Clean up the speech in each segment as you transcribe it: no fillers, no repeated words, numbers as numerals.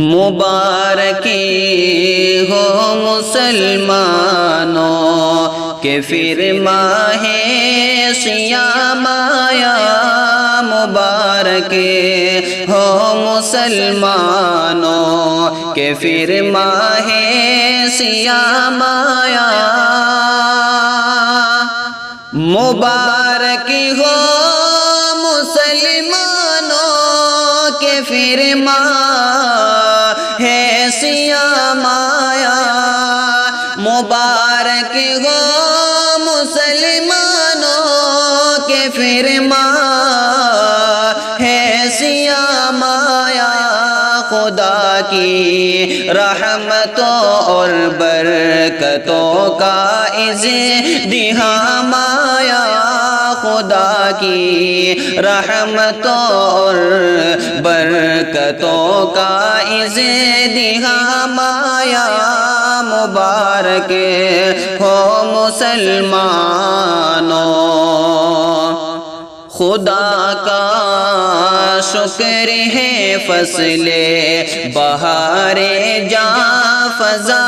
مبارکی ہو مسلمانوں کہ پھر ماہ صیام آیا، مبارکی ہو مسلمانوں کہ پھر ماہ صیام آیا، مبارکی ہو مسلمانوں کہ پھر ماہ صیام آیا، مبارک ہو مسلمانوں کہ پھر ماہ صیام آیا، خدا کی رحمتوں اور برکتوں کا ازدحام آیا، خدا کی رحمتوں اور برکتوں کا ازدحام آیا، مبارک ہو مسلمانوں۔ خدا کا شکر ہے فصل بہار جاں فضا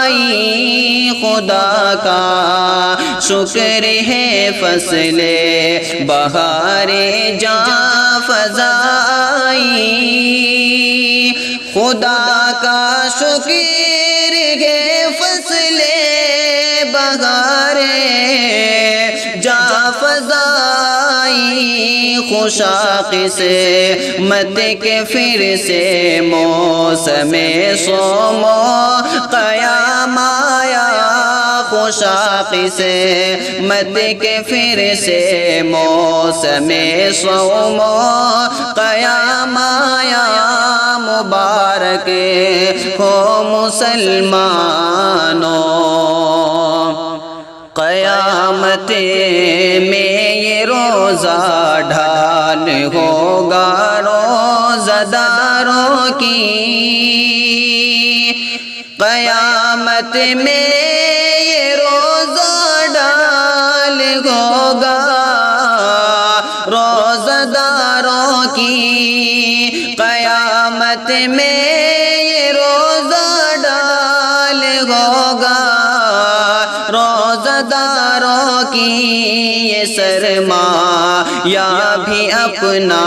آئی، خدا کا شکر ہے فصل بہار جاں فضا آئی، خدا کا شکر ہے فصل بہار جاں فضا آئی، خوشاق سے مت کے پھر سے موسم صوم و قیام آیا، خوشاق سے مت کے پھر سے موسم صوم و قیام آیا، مبارک ہو مسلمانوں۔ قیامت میں یہ روزہ ڈھال ہوگا روزہ داروں کی، قیامت میں یہ روزہ ڈھال ہوگا روزہ داروں کی، قیامت میں یہ روزہ ڈھال ہوگا روزہ داروں کی، یہ سرمایہ بھی اپنا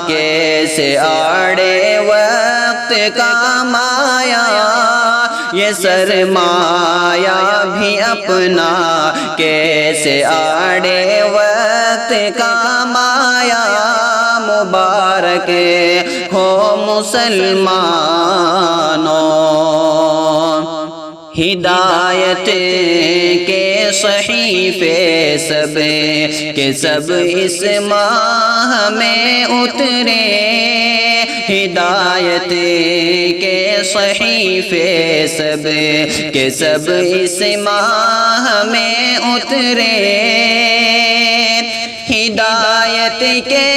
کیسے آڑے وقت کام آیا، یہ سرمایہ بھی اپنا کیسے آڑے وقت کام آیا، مبارک ہو مسلمانوں۔ ہدایت کے صحیفے سب کے سب اس ماہ میں اترے، ہدایت کے صحیفے سب کے سب اس ماہ میں اترے، ہدایت کے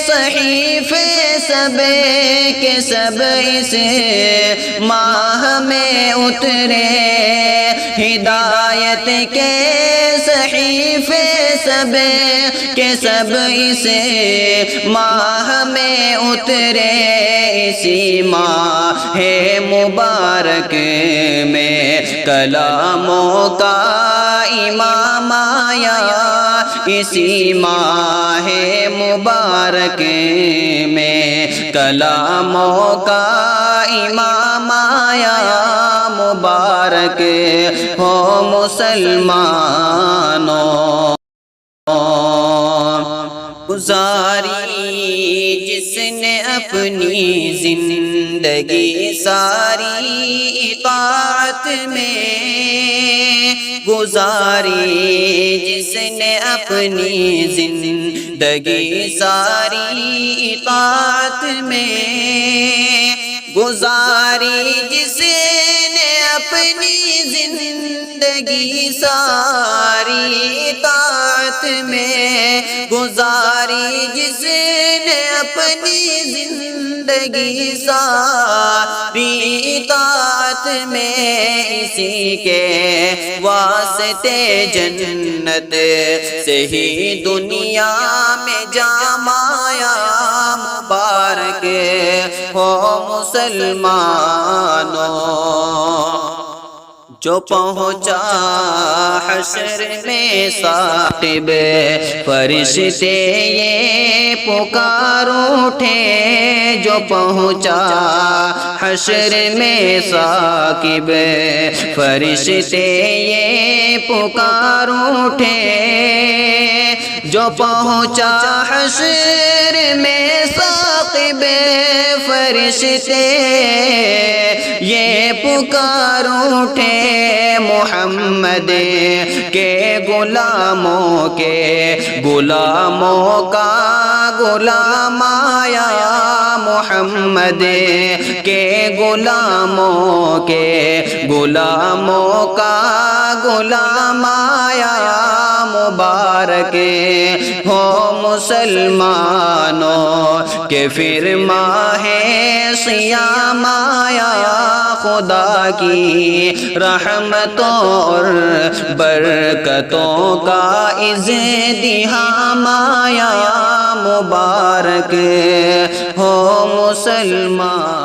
صحیفے سب کے سب اس ماہ میں اترے، ہدایت کے صحیفے سب کے سب اس ماہ میں اترے، اسی ماہ مبارک میں کلاموں کا امام آیا، اسی ماہ مبارک میں کلاموں کا امام آیا، مبارک ہو مسلمانوں۔ گزاری جس نے اپنی زندگی ساری اطاعت میں، گزاری جس نے اپنی زندگی ساری اطاعت میں، گزاری جس نے اپنی زندگی ساری اطاعت میں، گزاری جس نے اپنی زندگی زندگی ساری اطاعت میں، اسی کے واسطے جنت سے ہی دنیا میں جام آیا مبارک ہو مسلمانوں۔ جو پہنچا حشر میں ثاقب، فرشتے یہ پکار اٹھے، جو پہنچا حشر میں ثاقب، فرشتے یہ پکار اٹھے، جو پہنچا حشر میں ثاقب، فرشتے یہ پکار اٹھے، محمد کے غلاموں کا غلام آیا، محمد کے غلاموں کا غلام آیا، مبارک ہو مسلمانوں کہ پھر ماہ صیام آیا، خدا کی رحمتوں اور برکتوں کا ازدحام آیا، مبارک ہو مسلمان۔